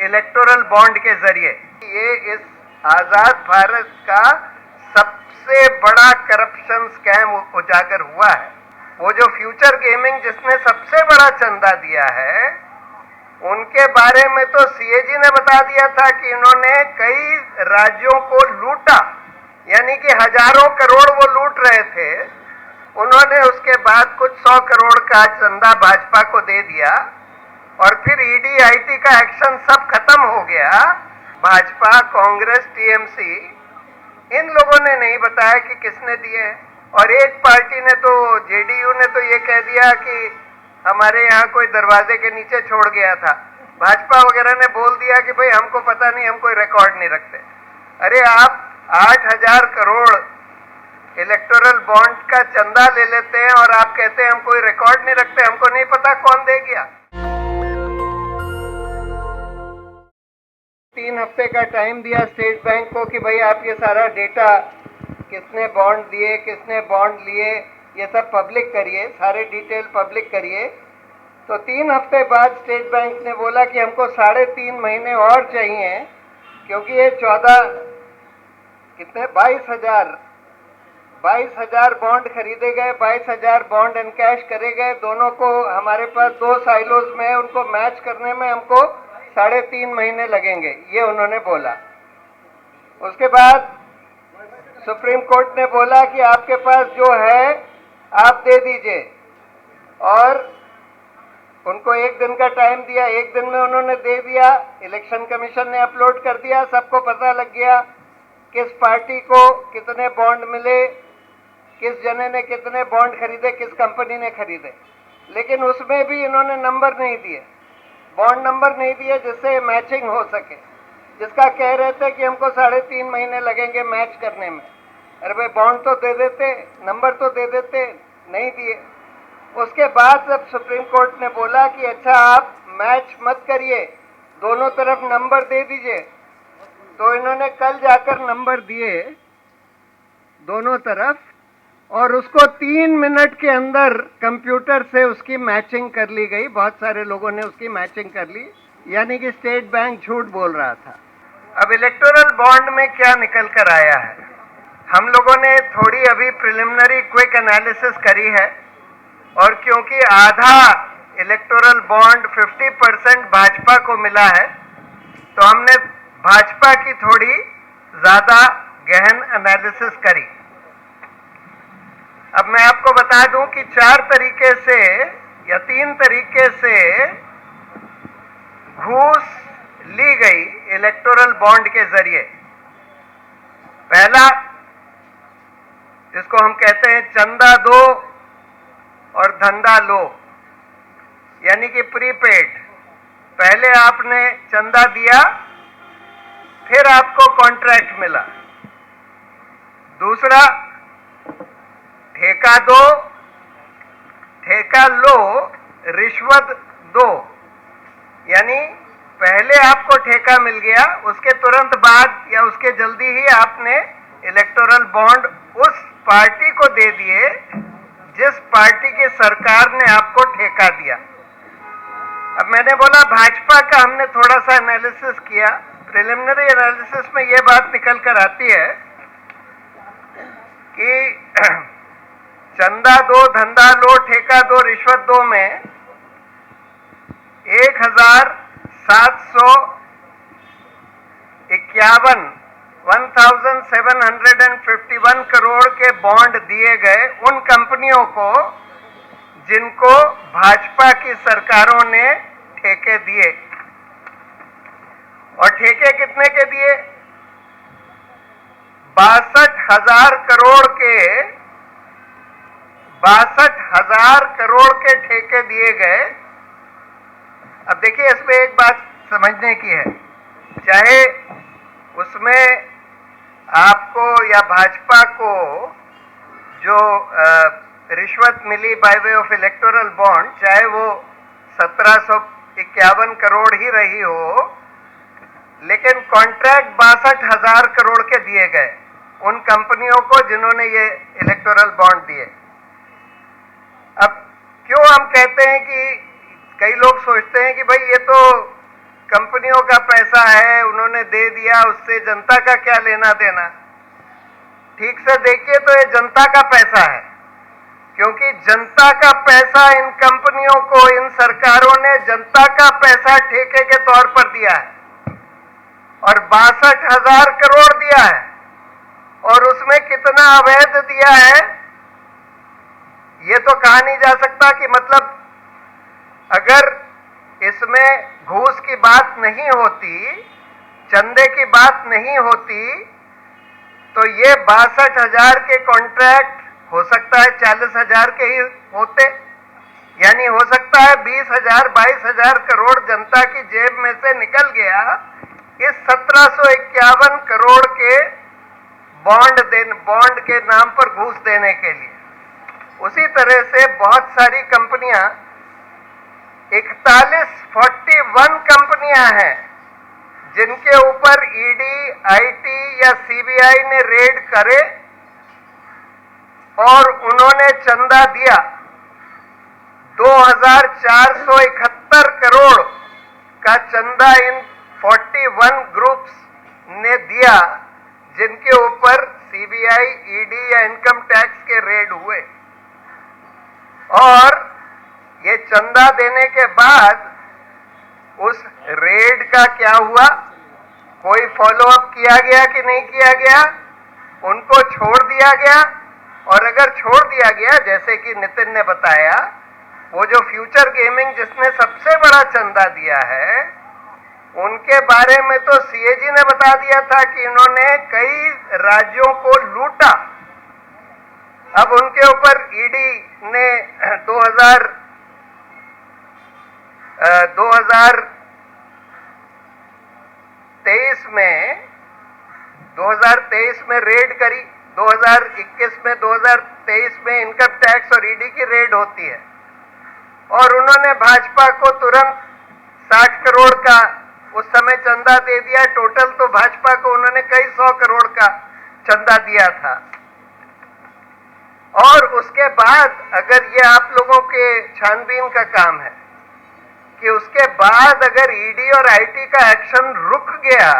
Electoral bond के जरिए। ये इस आजाद भारत का सबसे बड़ा करप्शन स्कैम उजागर हुआ है। वो जो फ्यूचर गेमिंग जिसने सबसे बड़ा चंदा दिया है, उनके बारे में तो सीएजी ने बता दिया था कि इन्होंने कई राज्यों को लूटा, यानी कि हजारों करोड़ वो लूट रहे थे। उन्होंने उसके बाद कुछ 100 करोड़ का चंदा भाजपा को दे दिया और फिर ईडी आईटी का एक्शन सब खत्म हो गया। भाजपा, कांग्रेस, टीएमसी इन लोगों ने नहीं बताया कि किसने दिए। और एक पार्टी ने तो, जेडीयू ने तो ये कह दिया कि हमारे यहाँ कोई दरवाजे के नीचे छोड़ गया था। भाजपा वगैरह ने बोल दिया कि भाई हमको पता नहीं, हम कोई रिकॉर्ड नहीं रखते। अरे आप 8,000 करोड़ इलेक्टोरल बॉन्ड का चंदा ले लेते हैं और आप कहते हैं हम कोई रिकॉर्ड नहीं रखते, हमको नहीं पता कौन दे गया। 3 हफ्ते का टाइम दिया स्टेट बैंक को कि भाई आप ये सारा डेटा, किसने बॉन्ड दिए, किसने बॉन्ड लिए, ये सब पब्लिक करिए, सारे डिटेल पब्लिक करिए। तो 3 हफ्ते बाद स्टेट बैंक ने बोला कि हमको 3.5 महीने और चाहिए, क्योंकि ये 22,000 बॉन्ड खरीदे गए, 22,000 बॉन्ड इनकैश करे गए। दोनों को हमारे पास 2 साइलोज में, उनको मैच करने में हमको 3.5 महीने लगेंगे, ये उन्होंने बोला। उसके बाद सुप्रीम कोर्ट ने बोला कि आपके पास जो है आप दे दीजिए, और उनको 1 दिन का टाइम दिया। 1 दिन में उन्होंने दे दिया। इलेक्शन कमीशन ने अपलोड कर दिया, सबको पता लग गया किस पार्टी को कितने बॉन्ड मिले, किस जने ने कितने बॉन्ड खरीदे, किस कंपनी ने खरीदे। लेकिन उसमें भी इन्होंने नंबर नहीं दिए, बॉन्ड नंबर नहीं दिए जिससे मैचिंग हो सके, जिसका कह रहे थे कि हमको 3.5 महीने लगेंगे मैच करने में। अरे भाई बॉन्ड तो दे देते, नंबर तो दे देते, नहीं दिए। उसके बाद जब सुप्रीम कोर्ट ने बोला कि अच्छा आप मैच मत करिए, दोनों तरफ नंबर दे दीजिए, तो इन्होंने कल जाकर नंबर दिए दोनों तरफ, और उसको 3 मिनट के अंदर कंप्यूटर से उसकी मैचिंग कर ली गई। बहुत सारे लोगों ने उसकी मैचिंग कर ली, यानी कि स्टेट बैंक झूठ बोल रहा था। अब इलेक्टोरल बॉन्ड में क्या निकल कर आया है, हम लोगों ने थोड़ी अभी प्रिलिमिनरी क्विक एनालिसिस करी है, और क्योंकि आधा इलेक्टोरल बॉन्ड 50% भाजपा को मिला है, तो हमने भाजपा की थोड़ी ज्यादा गहन एनालिसिस करी। अब मैं आपको बता दूं कि 4 तरीके से या 3 तरीके से घूस ली गई इलेक्टोरल बॉन्ड के जरिए। पहला, जिसको हम कहते हैं चंदा दो और धंधा लो, यानी कि प्रीपेड। पहले आपने चंदा दिया, फिर आपको कॉन्ट्रैक्ट मिला। दूसरा, ठेका दो, ठेका लो, रिश्वत दो, यानी पहले आपको ठेका मिल गया, उसके तुरंत बाद या उसके जल्दी ही आपने इलेक्टोरल बॉन्ड उस पार्टी को दे दिए जिस पार्टी की सरकार ने आपको ठेका दिया। अब मैंने बोला भाजपा का हमने थोड़ा सा एनालिसिस किया। प्रिलिमिनरी एनालिसिस में यह बात निकल कर आती है कि चंदा दो, धंधा लो, ठेका दो, रिश्वत दो में 1751 करोड़ के बॉन्ड दिए गए उन कंपनियों को जिनको भाजपा की सरकारों ने ठेके दिए। और ठेके कितने के दिए? 62,000 करोड़ के 62,000 करोड़ के ठेके दिए गए। अब देखिए, इसमें एक बात समझने की है, चाहे उसमें आपको या भाजपा को जो रिश्वत मिली by way of electoral bond, चाहे वो 1751 करोड़ ही रही हो, लेकिन कॉन्ट्रैक्ट 62,000 करोड़ के दिए गए उन कंपनियों को जिन्होंने ये इलेक्टोरल बॉन्ड दिए। अब क्यों हम कहते हैं कि कई लोग सोचते हैं कि भाई ये तो कंपनियों का पैसा है, उन्होंने दे दिया, उससे जनता का क्या लेना देना। ठीक से देखिए तो ये जनता का पैसा है, क्योंकि जनता का पैसा इन कंपनियों को, इन सरकारों ने जनता का पैसा ठेके के तौर पर दिया है और 62,000 करोड़ दिया है। और उसमें कितना अवैध दिया है ये तो कहा नहीं जा सकता कि मतलब अगर इसमें घूस की बात नहीं होती, चंदे की बात नहीं होती, तो ये 62,000 के कॉन्ट्रैक्ट हो सकता है 40,000 के ही होते, यानी हो सकता है 20,000 22,000 करोड़ जनता की जेब में से निकल गया इस 1751 करोड़ के बॉन्ड के नाम पर घूस देने के लिए। उसी तरह से बहुत सारी कंपनियां, 41 कंपनियां हैं जिनके ऊपर ईडी, आईटी या सीबीआई ने रेड करे और उन्होंने चंदा दिया। 2,471 करोड़ का चंदा इन 41 ग्रुप्स ने दिया जिनके ऊपर सीबीआई, ईडी या इनकम टैक्स के रेड हुए। और ये चंदा देने के बाद उस रेड का क्या हुआ, कोई फॉलोअप किया गया कि नहीं किया गया, उनको छोड़ दिया गया। और अगर छोड़ दिया गया, जैसे कि नितिन ने बताया, वो जो फ्यूचर गेमिंग जिसने सबसे बड़ा चंदा दिया है, उनके बारे में तो सीएजी ने बता दिया था कि इन्होंने कई राज्यों को लूटा। अब उनके ऊपर ईडी ने 2023 में रेड करी, 2021 में, 2023 में इनकम टैक्स और ईडी की रेड होती है। और उन्होंने भाजपा को तुरंत 60 करोड़ का उस समय चंदा दे दिया। टोटल तो भाजपा को उन्होंने कई 100 करोड़ का चंदा दिया था। और उसके बाद अगर ये आप लोगों के छानबीन का काम है कि उसके बाद अगर ईडी और आईटी का एक्शन रुक गया,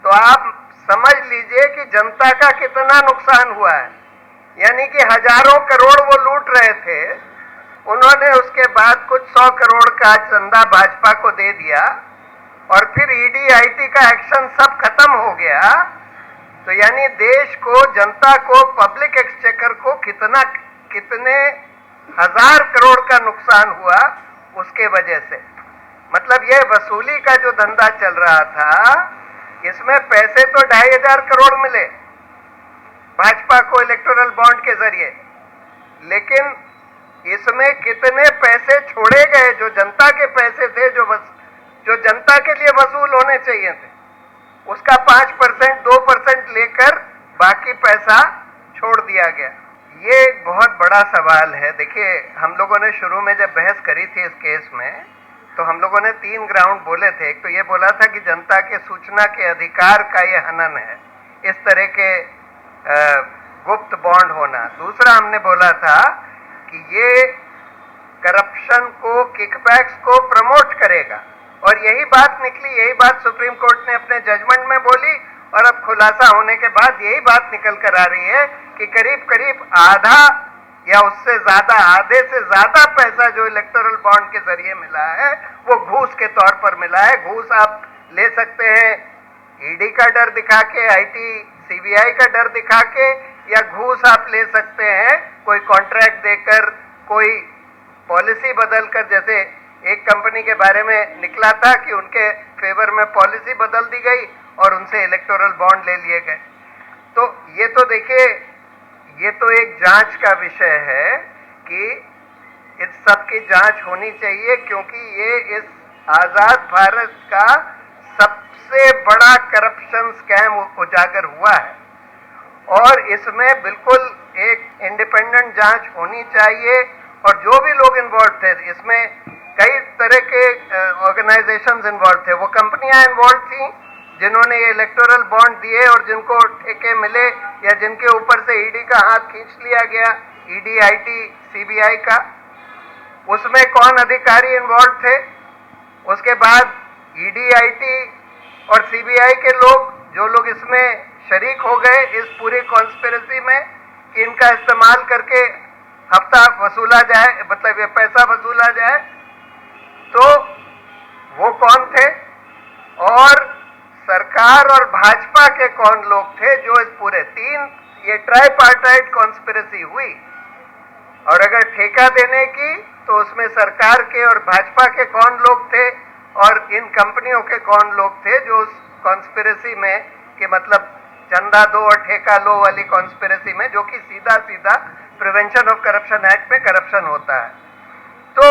तो आप समझ लीजिए कि जनता का कितना नुकसान हुआ है। यानी कि हजारों करोड़ वो लूट रहे थे, उन्होंने उसके बाद कुछ 100 करोड़ का चंदा भाजपा को दे दिया और फिर ईडी, आईटी का एक्शन सब खत्म हो गया। तो यानी देश को, जनता को, पब्लिक एक्सचेकर को कितने हजार करोड़ का नुकसान हुआ उसके वजह से। मतलब ये वसूली का जो धंधा चल रहा था, इसमें पैसे तो 2,500 करोड़ मिले भाजपा को इलेक्टोरल बॉन्ड के जरिए, लेकिन इसमें कितने पैसे छोड़े गए जो जनता के पैसे थे, जो जनता के लिए वसूल होने चाहिए थे, उसका 5%, 2% लेकर बाकी पैसा छोड़ दिया गया। ये एक बहुत बड़ा सवाल है। देखिए, हम लोगों ने शुरू में जब बहस करी थी इस केस में, तो हम लोगों ने 3 ग्राउंड बोले थे। एक तो ये बोला था कि जनता के सूचना के अधिकार का ये हनन है, इस तरह के गुप्त बॉन्ड होना। दूसरा हमने बोला था कि ये करप्शन को, किकबैक्स को प्रमोट करेगा। और यही बात निकली, यही बात सुप्रीम कोर्ट ने अपने जजमेंट में बोली और अब खुलासा होने के बाद यही बात निकल कर आ रही है कि करीब करीब आधा या उससे ज्यादा, आधे से ज्यादा पैसा जो इलेक्टोरल बॉन्ड के जरिए मिला है वो घूस के तौर पर मिला है। घूस आप ले सकते हैं ईडी का डर दिखा के, आईटी, सीबीआई का डर दिखा के, या घूस आप ले सकते हैं कोई कॉन्ट्रैक्ट देकर, कोई पॉलिसी बदलकर। जैसे एक कंपनी के बारे में निकला था कि उनके फेवर में पॉलिसी बदल दी गई और उनसे इलेक्टोरल बॉन्ड ले लिए गए। तो ये तो देखिए, ये तो एक जांच का विषय है कि इस सब की जांच होनी चाहिए, क्योंकि ये इस आजाद भारत का सबसे बड़ा करप्शन स्कैम उजागर हुआ है और इसमें बिल्कुल एक इंडिपेंडेंट जांच होनी चाहिए। और जो भी लोग इन्वॉल्व थे, इसमें कई तरह के ऑर्गेनाइजेशंस इन्वॉल्व थे, वो कंपनियां इन्वॉल्व थी जिन्होंने ये इलेक्टोरल बॉन्ड दिए और जिनको ठेके मिले या जिनके ऊपर से ईडी का हाथ खींच लिया गया, ईडी, आईटी, सीबीआई का। उसमें कौन अधिकारी इन्वॉल्व थे, उसके बाद ईडी और सीबीआई के लोग, जो लोग इसमें शरीक हो गए इस पूरी कॉन्स्पिरेसी में कि इनका इस्तेमाल करके हफ्ता वसूला जाए, मतलब ये पैसा वसूला जाए, तो वो कौन थे और सरकार और भाजपा के कौन लोग थे जो इस पूरे ये ट्राइपार्टाइट कॉन्स्पिरेसी हुई। और अगर ठेका देने की तो उसमें सरकार के और भाजपा के कौन लोग थे और इन कंपनियों के कौन लोग थे जो उस कॉन्स्पिरेसी में, कि मतलब चंदा दो और ठेका लो वाली कॉन्स्पिरेसी में, जो कि सीधा सीधा प्रिवेंशन ऑफ करप्शन एक्ट में करप्शन होता है। तो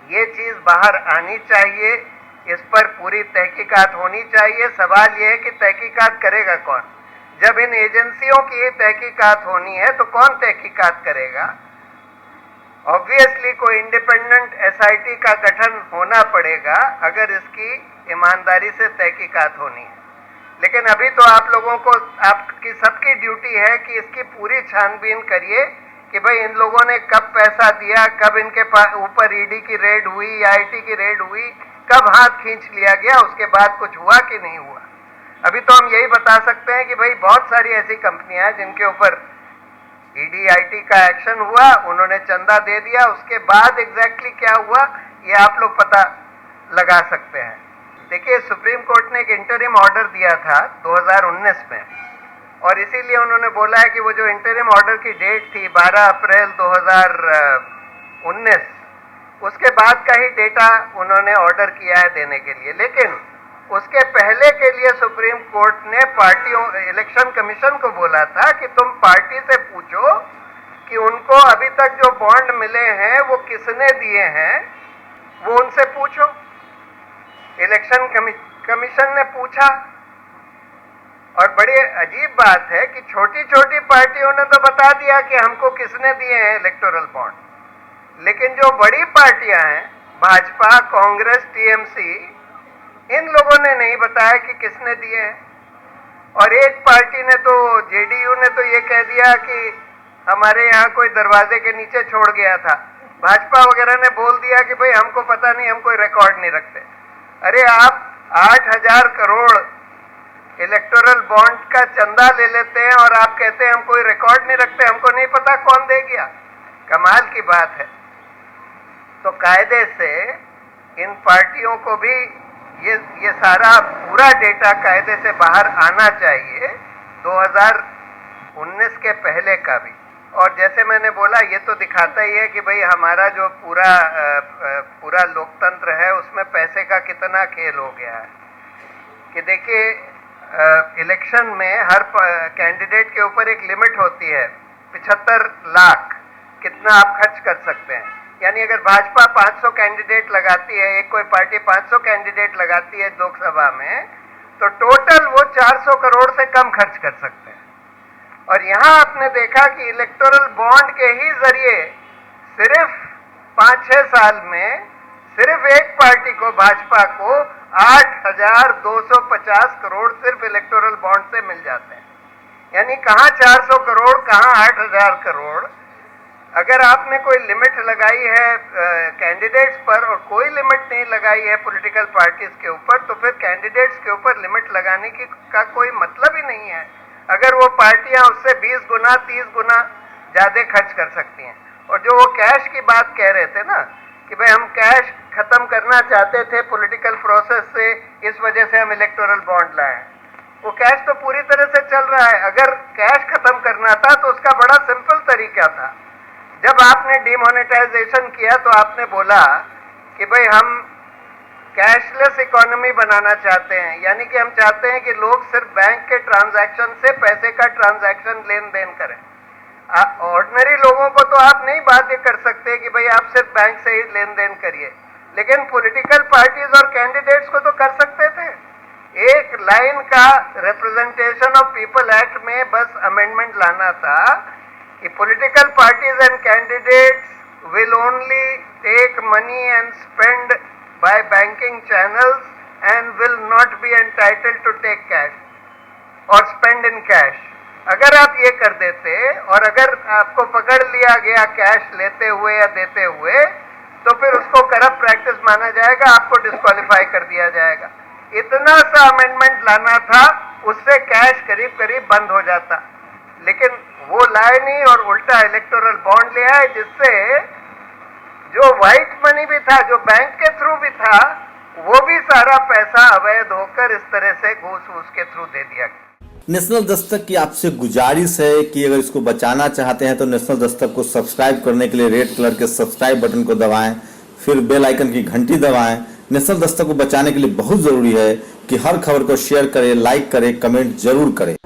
ये चीज बाहर आनी चाहिए, इस पर पूरी तहकीकात होनी चाहिए। सवाल ये है कि तहकीकात करेगा कौन? जब इन एजेंसियों की तहकीकात होनी है तो कौन तहकीकात करेगा? ऑब्वियसली कोई इंडिपेंडेंट एसआईटी का गठन होना पड़ेगा अगर इसकी ईमानदारी से तहकीकात होनी है। लेकिन अभी तो आप लोगों को, आपकी सबकी ड्यूटी है कि इसकी पूरी छानबीन करिए कि भाई इन लोगों ने कब पैसा दिया, कब इनके ऊपर ईडी की रेड हुई, आईटी की रेड हुई, कब हाथ खींच लिया गया, उसके बाद कुछ हुआ कि नहीं हुआ। अभी तो हम यही बता सकते हैं कि भाई बहुत सारी ऐसी कंपनियां हैं जिनके ऊपर ईडी आईटी का एक्शन हुआ, उन्होंने चंदा दे दिया, उसके बाद एग्जैक्टली क्या हुआ ये आप लोग पता लगा सकते हैं। देखिए, सुप्रीम कोर्ट ने एक इंटरिम ऑर्डर दिया था 2019 में, और इसीलिए उन्होंने बोला है कि वो जो इंटरिम ऑर्डर की डेट थी 12 अप्रैल 2019, उसके बाद का ही डेटा उन्होंने ऑर्डर किया है देने के लिए। लेकिन उसके पहले के लिए सुप्रीम कोर्ट ने पार्टियों, इलेक्शन कमीशन को बोला था कि तुम पार्टी से पूछो कि उनको अभी तक जो बॉन्ड मिले हैं वो किसने दिए हैं, वो उनसे पूछो। इलेक्शन कमीशन ने पूछा, और बड़ी अजीब बात है कि छोटी छोटी पार्टियों ने तो बता दिया कि हमको किसने दिए हैं इलेक्टोरल बॉन्ड, लेकिन जो बड़ी पार्टियां हैं, भाजपा, कांग्रेस, टीएमसी, इन लोगों ने नहीं बताया कि किसने दिए हैं। और एक पार्टी ने तो, जेडीयू ने तो ये कह दिया कि हमारे यहाँ कोई दरवाजे के नीचे छोड़ गया था। भाजपा वगैरह ने बोल दिया कि भाई हमको पता नहीं, हम कोई रिकॉर्ड नहीं रखते। अरे आप 8,000 करोड़ इलेक्टोरल बॉन्ड का चंदा ले लेते हैं और आप कहते हैं हम कोई रिकॉर्ड नहीं रखते, हमको नहीं पता कौन दे गया। कमाल की बात है। तो कायदे से इन पार्टियों को भी ये सारा पूरा डेटा कायदे से बाहर आना चाहिए, 2019 के पहले का भी। और जैसे मैंने बोला, ये तो दिखाता ही है कि भाई हमारा जो पूरा लोकतंत्र है उसमें पैसे का कितना खेल हो गया है। कि देखिए, इलेक्शन में हर कैंडिडेट के ऊपर एक लिमिट होती है, 75 लाख कितना आप खर्च कर सकते हैं। यानी अगर भाजपा 500 कैंडिडेट लगाती है, एक कोई पार्टी 500 कैंडिडेट लगाती है लोकसभा में, तो टोटल वो 400 करोड़ से कम खर्च कर सकते हैं। और यहां आपने देखा कि इलेक्टोरल बॉन्ड के ही जरिए सिर्फ 5-6 साल में सिर्फ एक पार्टी को, भाजपा को, 8,250 करोड़ सिर्फ इलेक्टोरल बॉन्ड से मिल जाते हैं। यानी कहां 400 करोड़, कहां 8,000 करोड़। अगर आपने कोई लिमिट लगाई है कैंडिडेट्स पर और कोई लिमिट नहीं लगाई है पॉलिटिकल पार्टीज के ऊपर, तो फिर कैंडिडेट्स के ऊपर लिमिट लगाने का कोई मतलब ही नहीं है। अगर वो पार्टियां उससे 20 गुना 30 गुना ज्यादा खर्च कर सकती हैं। और जो वो कैश की बात कह रहे थे ना, कि भाई हम कैश खत्म करना चाहते थे पॉलिटिकल प्रोसेस से, इस वजह से हम इलेक्टोरल बॉन्ड लाए, वो कैश तो पूरी तरह से चल रहा है। अगर कैश खत्म करना था तो उसका बड़ा सिंपल तरीका था। जब आपने डिमोनेटाइजेशन किया तो आपने बोला कि भाई हम कैशलेस इकोनॉमी बनाना चाहते हैं, यानी कि हम चाहते हैं कि लोग सिर्फ बैंक के ट्रांजैक्शन से पैसे का ट्रांजैक्शन लेन देन करें। ऑर्डिनरी लोगों को तो आप नहीं बाध्य कर सकते कि भाई आप सिर्फ बैंक से ही लेन देन करिए, लेकिन पॉलिटिकल पार्टीज और कैंडिडेट्स को तो कर सकते थे। एक लाइन का रिप्रेजेंटेशन ऑफ पीपल एक्ट में बस अमेंडमेंट लाना था कि political parties and candidates will only take money and spend by banking channels and will not be entitled to take cash or spend in cash। अगर आप ये कर देते और अगर आपको पकड़ लिया गया कैश लेते हुए या देते हुए, तो फिर उसको करप्ट प्रैक्टिस माना जाएगा, आपको डिस्क्वालीफाई कर दिया जाएगा। इतना सा अमेंडमेंट लाना था, उससे कैश करीब करीब बंद हो जाता, लेकिन वो लाए नहीं और उल्टा इलेक्टोरल बॉन्ड ले आए, जिससे जो व्हाइट मनी भी था, जो बैंक के थ्रू भी था, वो भी सारा पैसा अवैध होकर इस तरह से घूस वूस के थ्रू दे दिया गया। नेशनल दस्तक की आपसे गुजारिश है कि अगर इसको बचाना चाहते हैं तो नेशनल दस्तक को सब्सक्राइब करने के लिए रेड कलर के सब्सक्राइब बटन को दबाएं, फिर बेल आइकन की घंटी दबाएं। नेशनल दस्तक को बचाने के लिए बहुत जरूरी है कि हर खबर को शेयर करें, लाइक करें, कमेंट जरूर करें।